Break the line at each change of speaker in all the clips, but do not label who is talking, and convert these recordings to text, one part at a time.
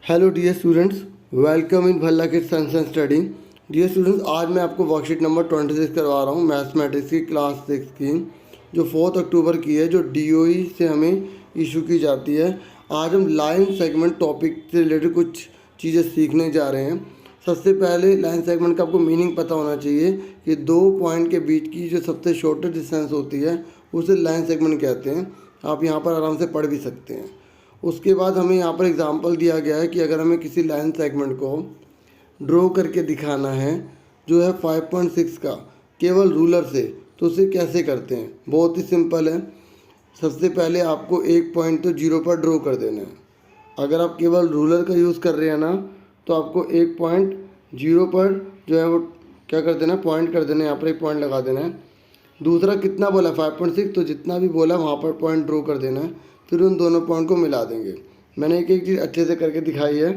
Hello dear students, welcome in Bhalla kids science and study. Dear students, आज मैं आपको worksheet number 26 करवा रहा हूँ मैथमेटिक्स की क्लास 6 की, जो 4 अक्टूबर की है, जो डीओई से हमें इशू की जाती है। आज हम लाइन सेगमेंट टॉपिक से रिलेटेड कुछ चीज़ें सीखने जा रहे हैं। सबसे पहले लाइन सेगमेंट का आपको मीनिंग पता होना चाहिए कि दो पॉइंट के बीच की जो सबसे शॉर्टेस्ट डिस्टेंस होती है उसे लाइन सेगमेंट कहते हैं। आप यहाँ पर आराम से पढ़ भी सकते हैं। उसके बाद हमें यहाँ पर एग्जांपल दिया गया है कि अगर हमें किसी लाइन सेगमेंट को ड्रॉ करके दिखाना है जो है 5.6 का केवल रूलर से, तो उसे कैसे करते हैं। बहुत ही सिंपल है। सबसे पहले आपको एक पॉइंट तो जीरो पर ड्रॉ कर देना है। अगर आप केवल रूलर का यूज़ कर रहे हैं ना, तो आपको एक पॉइंट जीरो पर जो है वो क्या कर देना है, पॉइंट कर देना है। यहाँ पर एक पॉइंट लगा देना है। दूसरा कितना बोला, 5.6, तो जितना भी बोला वहाँ पर पॉइंट ड्रॉ कर देना है। फिर उन दोनों पॉइंट को मिला देंगे। मैंने एक एक चीज़ अच्छे से करके दिखाई है।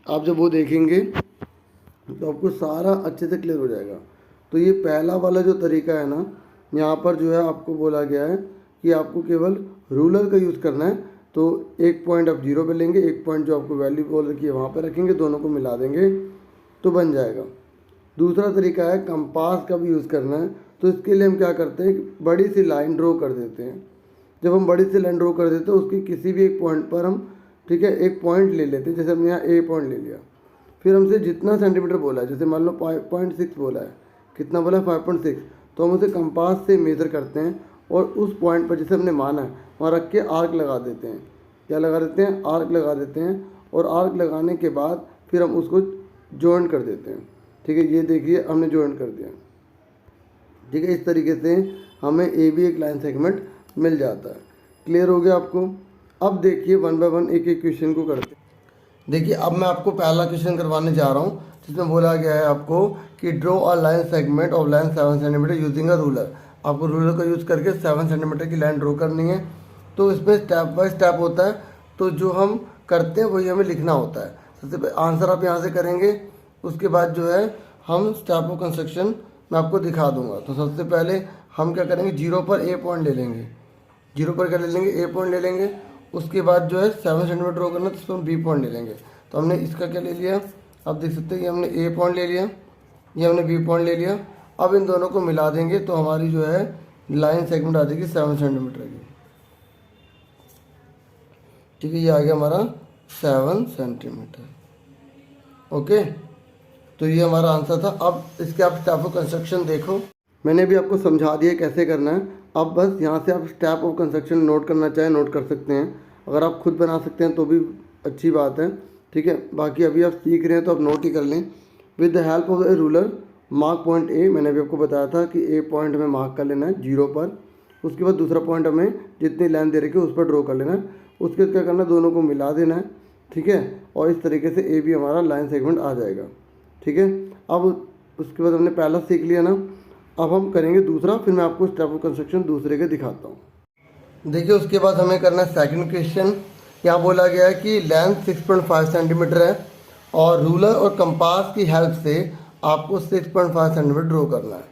आप जब वो देखेंगे तो आपको सारा अच्छे से क्लियर हो जाएगा। तो ये पहला वाला जो तरीका है ना, यहाँ पर जो है आपको बोला गया है कि आपको केवल रूलर का यूज़ करना है। तो एक पॉइंट आप जीरो पे लेंगे, एक पॉइंट जो आपको वैल्यू बोल रखी है वहाँ पर रखेंगे, दोनों को मिला देंगे तो बन जाएगा। दूसरा तरीका है कंपास का भी यूज़ करना है। तो इसके लिए हम क्या करते हैं, बड़ी सी लाइन ड्रॉ कर देते हैं। जब हम बड़ी सी लाइन ड्रॉ कर देते हैं उसकी किसी भी एक पॉइंट पर हम, ठीक है, एक पॉइंट ले लेते हैं। जैसे हमने यहाँ ए पॉइंट ले लिया, फिर हमसे जितना सेंटीमीटर बोला है, जैसे मान लो 5.6 बोला है, कितना बोला है 5.6, तो हम उसे कंपास से मेज़र करते हैं और उस पॉइंट पर जैसे हमने माना है वहाँ रख के आर्क लगा देते हैं। क्या लगा देते हैं, आर्क लगा देते हैं। और आर्क लगाने के बाद फिर हम उसको जॉइंट कर देते हैं। ठीक है, ये देखिए हमने जॉइंट कर दिया। ठीक है, इस तरीके से हमें ए भी एक लाइन सेगमेंट मिल जाता है। क्लियर हो गया आपको। अब देखिए वन बाय वन एक एक क्वेश्चन को करते हैं। देखिए अब मैं आपको पहला क्वेश्चन करवाने जा रहा हूँ, जिसमें बोला गया है आपको कि draw a line segment of line 7 centimetre using a ruler. आपको रूलर का यूज़ करके 7 सेंटीमीटर की लाइन ड्रॉ करनी है। तो इसमें स्टेप बाय स्टेप होता है, तो जो हम करते हैं वही हमें लिखना होता है। सबसे पहले आंसर आप यहाँ से करेंगे, उसके बाद जो है हम स्टेप ऑफ कंस्ट्रक्शन मैं आपको दिखा दूंगा। तो सबसे पहले हम क्या करेंगे, जीरो पर ए पॉइंट ले लेंगे, जीरो पर क्या ले लेंगे, ए पॉइंट ले लेंगे। उसके बाद जो है 7 सेंटीमीटर ड्रॉ करना, तो इस पर बी पॉइंट ले लेंगे। तो हमने इसका क्या ले लिया, आप देख सकते हैं, ये हमने ए पॉइंट ले लिया, ये हमने बी पॉइंट ले लिया। अब इन दोनों को मिला देंगे तो हमारी जो है लाइन सेगमेंट आ जाएगी 7 सेंटीमीटर की। ठीक है, ये आ गया हमारा 7 सेंटीमीटर। ओके, तो ये हमारा आंसर था। अब इसके आप स्टेप ऑफ कंस्ट्रक्शन देखो, मैंने भी आपको समझा दिया कैसे करना है। अब बस यहाँ से आप स्टेप ऑफ कंस्ट्रक्शन नोट करना चाहें नोट कर सकते हैं। अगर आप खुद बना सकते हैं तो भी अच्छी बात है। ठीक है, बाकी अभी आप सीख रहे हैं तो आप नोट ही कर लें। With the help of A ruler mark point A, मैंने भी आपको बताया था कि ए पॉइंट हमें मार्क कर लेना है जीरो पर। उसके बाद दूसरा पॉइंट हमें जितनी लाइन दे रखी है उस पर ड्रॉ कर लेना है। उसके बाद क्या करना है, दोनों को मिला देना है। ठीक है, और इस तरीके से ए भी हमारा लाइन सेगमेंट आ जाएगा। ठीक है, अब उसके बाद हमने पहला सीख लिया ना, अब हम करेंगे दूसरा, फिर मैं आपको स्टेप ऑफ कंस्ट्रक्शन दूसरे के दिखाता हूँ। देखिए उसके बाद हमें करना है सेकंड क्वेश्चन। यहाँ बोला गया है कि लेंथ 6.5 सेंटीमीटर है और रूलर और कंपास की हेल्प से आपको 6.5 सेंटीमीटर ड्रॉ करना है।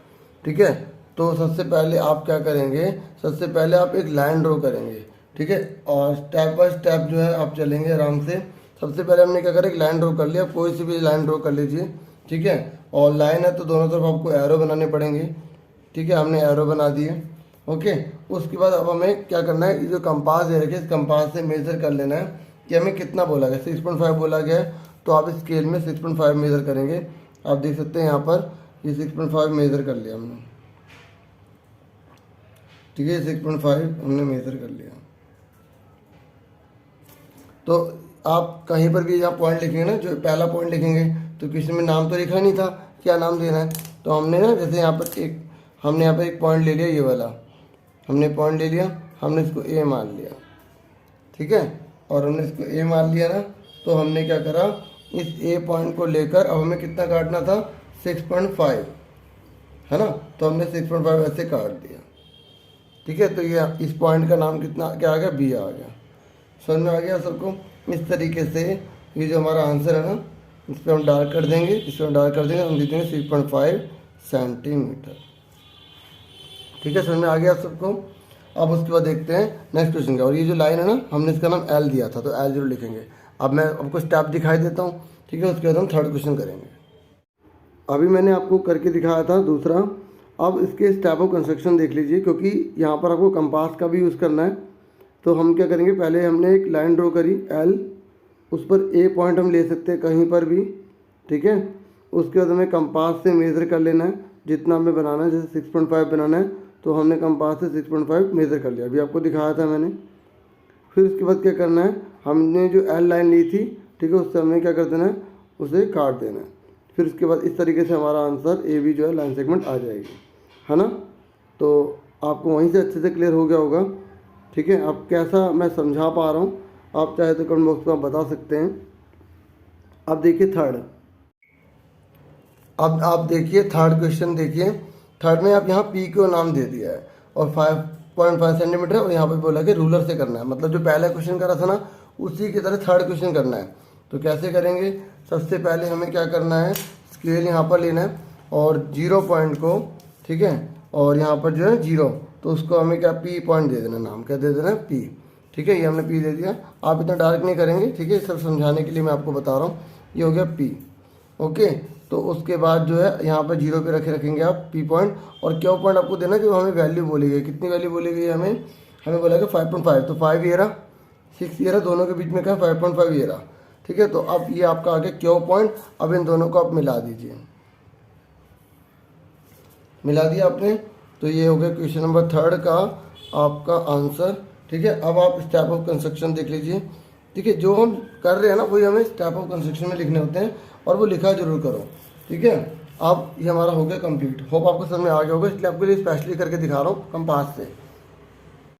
ठीक है, तो सबसे पहले आप क्या करेंगे, सबसे पहले आप एक लाइन ड्रॉ करेंगे। ठीक है, और स्टेप बाय स्टेप जो है आप चलेंगे आराम से। सबसे पहले हमने क्या करा, एक लाइन ड्रॉ कर लिया, कोई सी भी लाइन ड्रॉ कर लीजिए। ठीक है, और लाइन है तो दोनों तरफ आपको एरो बनाने पड़ेंगे। ठीक है, हमने एरो बना दिए। ओके, उसके बाद अब हमें क्या करना है, ये जो कंपास दे रखे इस कंपास से मेज़र कर लेना है कि हमें कितना बोला गया, 6.5 बोला गया है। तो आप इस स्केल में 6.5 मेज़र करेंगे। आप देख सकते हैं यहाँ पर ये 6.5 मेज़र कर लिया हमने। ठीक है, 6.5 हमने मेज़र कर लिया। तो आप कहीं पर भी यहाँ पॉइंट लिखेंगे ना, जो पहला पॉइंट लिखेंगे तो किसी में नाम तो लिखा नहीं था, क्या नाम देना है। तो हमने ना जैसे यहाँ पर हमने यहाँ पर एक पॉइंट ले लिया, ये वाला हमने पॉइंट ले लिया, हमने इसको ए मान लिया। ठीक है, और हमने इसको ए मान लिया ना, तो हमने क्या करा, इस ए पॉइंट को लेकर अब हमें कितना काटना था, 6.5 है ना। तो हमने 6.5 ऐसे काट दिया। ठीक है, तो ये इस पॉइंट का नाम कितना क्या आ गया, बी आ गया। समझ में आ गया सबको। इस तरीके से ये जो हमारा आंसर है ना, इस पर हम डार्क कर देंगे, इस पर हम डार्क कर देंगे, हम लिख देंगे 6.5 सेंटीमीटर। ठीक है, समझ में आ गया सबको। अब उसके बाद देखते हैं नेक्स्ट क्वेश्चन का। और ये जो लाइन है ना, हमने इसका नाम एल दिया था, तो एल 0 लिखेंगे। अब मैं आपको स्टेप दिखाई देता हूँ, ठीक है, उसके बाद हम थर्ड क्वेश्चन करेंगे। अभी मैंने आपको करके दिखाया था दूसरा, अब इसके स्टेप ऑफ कंस्ट्रक्शन देख लीजिए, क्योंकि यहाँ पर आपको कंपास का भी यूज़ करना है। तो हम क्या करेंगे, पहले हमने एक लाइन ड्रॉ करी एल, उस पर ए पॉइंट हम ले सकते हैं कहीं पर भी, ठीक है। उसके बाद हमें कंपास से मेज़र कर लेना है जितना हमें बनाना है, जैसे 6.5 बनाना है तो हमने कंपास से 6.5 मेज़र कर लिया, अभी आपको दिखाया था मैंने। फिर उसके बाद क्या करना है, हमने जो एल लाइन ली थी, ठीक है, उससे हमने क्या कर देना है, उसे काट देना है। फिर उसके बाद इस तरीके से हमारा आंसर ए बी जो है लाइन सेगमेंट आ जाएगी, है ना। तो आपको वहीं से अच्छे से क्लियर हो गया होगा, ठीक है। अब कैसा मैं समझा पा रहा हूँ, आप चाहे तो कमेंट बॉक्स में आप बता सकते हैं। अब देखिए थर्ड, अब आप देखिए थर्ड क्वेश्चन देखिए। थर्ड में आप यहाँ पी को नाम दे दिया है और 5.5 सेंटीमीटर, और यहाँ पर बोला कि रूलर से करना है, मतलब जो पहला क्वेश्चन करा था ना उसी की तरह थर्ड क्वेश्चन करना है। तो कैसे करेंगे, सबसे पहले हमें क्या करना है, स्केल यहाँ पर लेना है और 0 पॉइंट को, ठीक है, और यहाँ पर जो है 0, तो उसको हमें क्या पी पॉइंट दे देना, नाम क्या दे देना, पी, ठीक है। ये हमने पी दे दिया, आप इतना डार्क नहीं करेंगे, ठीक है, सब समझाने के लिए मैं आपको बता रहा हूँ। ये हो गया पी, ओके। तो उसके बाद जो है यहाँ पर 0 पे रखेंगे आप पी पॉइंट, और क्यू पॉइंट आपको देना जो हमें वैल्यू बोली गई, कितनी वैल्यू बोली गई हमें बोला गया 5.5, तो 5 ये रहा, 6 ये रहा, दोनों के बीच में क्या 5.5 ये रहा, ठीक है। तो अब ये आपका आ गया क्यू पॉइंट। अब इन दोनों को आप मिला दीजिए, मिला दिया आपने, तो ये हो गया क्वेश्चन नंबर थर्ड का आपका आंसर, ठीक है। अब आप स्टेप ऑफ कंस्ट्रक्शन देख लीजिए, ठीक है, जो हम कर रहे हैं ना वही हमें स्टेप ऑफ कंस्ट्रक्शन में लिखने होते हैं, और वो लिखा जरूर करो, ठीक है। अब ये हमारा हो गया कंप्लीट, होप आपको समझ में आ गया होगा, इसलिए आपके लिए स्पेशली करके दिखा रहा हूँ कंपास से,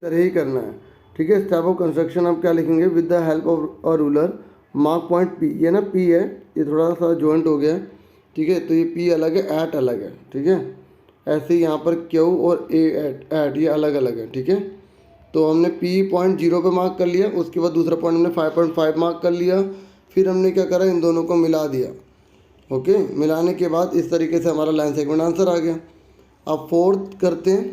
तरह ही करना है, ठीक है। स्टेप ऑफ कंस्ट्रक्शन आप क्या लिखेंगे, with the help of a ruler mark point P, ये ना पी है, ये थोड़ा सा जॉइंट हो गया है, ठीक है, तो ये पी अलग है, एट अलग है, ठीक है। ऐसे ही यहाँ पर क्यू और ए एट ये अलग अलग है, ठीक है। तो हमने पी पॉइंट 0 पे मार्क कर लिया, उसके बाद दूसरा पॉइंट हमने 5.5 मार्क कर लिया, फिर हमने क्या करा, इन दोनों को मिला दिया, ओके। मिलाने के बाद इस तरीके से हमारा लाइन सेगमेंट आंसर आ गया। अब फोर्थ करते हैं।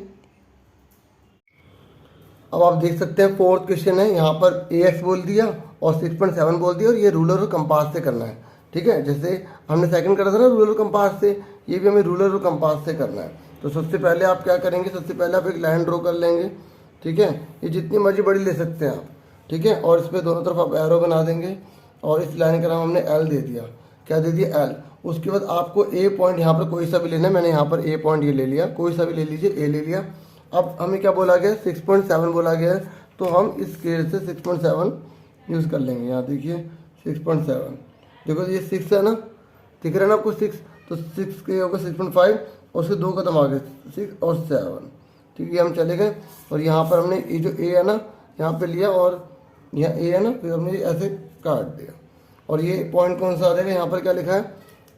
अब आप देख सकते हैं फोर्थ क्वेश्चन है, यहाँ पर ए एक्स बोल दिया और 6.7 बोल दिया, और ये रूलर और कंपास से करना है, ठीक है। जैसे हमने सेकंड करा था ना रूलर और कंपास से, ये भी हमें रूलर और कंपास से करना है। तो सबसे पहले आप क्या करेंगे, सबसे पहले आप एक लाइन ड्रॉ कर लेंगे, ठीक है। ये जितनी मर्जी बड़ी ले सकते हैं आप, ठीक है, और इस पर दोनों तरफ आप एरो बना देंगे, और इस लाइन का नाम हमने एल दे दिया, क्या दे दिया, एल। उसके बाद आपको ए पॉइंट यहाँ पर कोई सा भी लेना है, मैंने यहाँ पर ए पॉइंट ये ले लिया, कोई सा भी ले लीजिए, ए ले लिया। अब हमें क्या बोला गया, 6.7 बोला गया है, तो हम इस स्केल से 6.7 यूज़ कर लेंगे। यहाँ देखिए 6.7, देखो ये 6 है ना, दिख रहा है ना आपको 6, तो 6 के होगा 6.5, और उसके 2 कदम आगे 6 और 7, ठीक है। हम चले गए, और यहाँ पर हमने ये जो ए है ना यहाँ पे लिया, और यहाँ ए है ना, फिर हमने ऐसे काट दिया, और ये पॉइंट कौन सा आ जाएगा, यहाँ पर क्या लिखा है,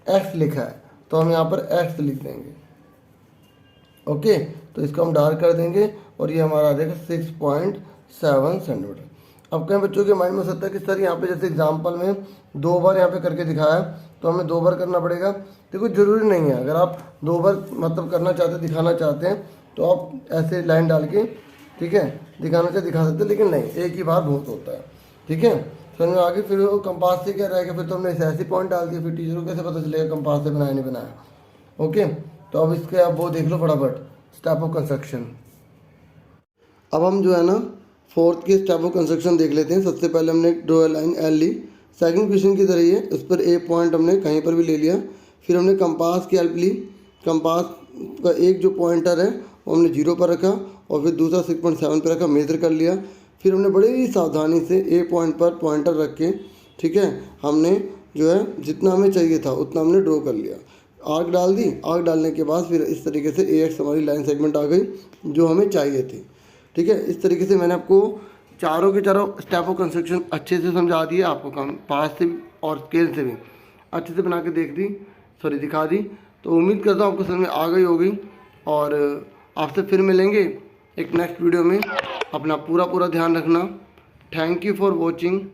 एक्स लिखा है, तो हम यहाँ पर एक्स लिख देंगे, ओके। तो इसको हम डार्क कर देंगे, और ये हमारा आ जाएगा 6.7 सेंटीमीटर। अब कई बच्चों के माइंड में हो सकता है कि सर यहाँ पे जैसे एग्जांपल में 2 बार यहाँ पे करके दिखाया, तो हमें 2 बार करना पड़ेगा। देखो जरूरी नहीं है, अगर आप 2 बार मतलब करना चाहते हैं, दिखाना चाहते हैं, तो आप ऐसे लाइन डाल के, ठीक है, दिखाना चाहे दिखा सकते हैं, लेकिन नहीं, एक ही बार बहुत होता है, ठीक है। समझ में आगे। फिर वो कंपास से क्या रहेगा, फिर तो हमने ऐसे पॉइंट डाल दिए, फिर टीचर को कैसे पता चलेगा कंपास से बनाया नहीं बनाया, ओके। तो अब इसके आप वो देख लो फटाफट स्टेप ऑफ कंस्ट्रक्शन। अब हम जो है ना फोर्थ के स्टेप ऑफ कंस्ट्रक्शन देख लेते हैं। सबसे पहले हमने ड्रॉ लाइन एल ली, सेकंड क्वेश्चन की तरह ही है, उस पर ए पॉइंट हमने कहीं पर भी ले लिया। फिर हमने कंपास की हेल्प ली, कंपास का एक जो पॉइंटर है वो हमने 0 पर रखा, और फिर दूसरा 6.7 पर रखा, मेजर कर लिया। फिर हमने बड़े ही सावधानी से ए पॉइंट पर पॉइंटर रख के, ठीक है, हमने जो है जितना हमें चाहिए था उतना हमने ड्रॉ कर लिया। आग डाल दी, आग डालने के बाद फिर इस तरीके से ए एक्स हमारी लाइन सेगमेंट आ गई जो हमें चाहिए थी, ठीक है। इस तरीके से मैंने आपको चारों के चारों स्टेप ऑफ कंस्ट्रक्शन अच्छे से समझा दिए, आपको पास से भी और स्केल से भी अच्छे से बना के दिखा दी। तो उम्मीद करता हूँ आपको समझ में आ गई होगी, और आपसे फिर मिलेंगे एक नेक्स्ट वीडियो में। अपना पूरा ध्यान रखना। Thank you for watching.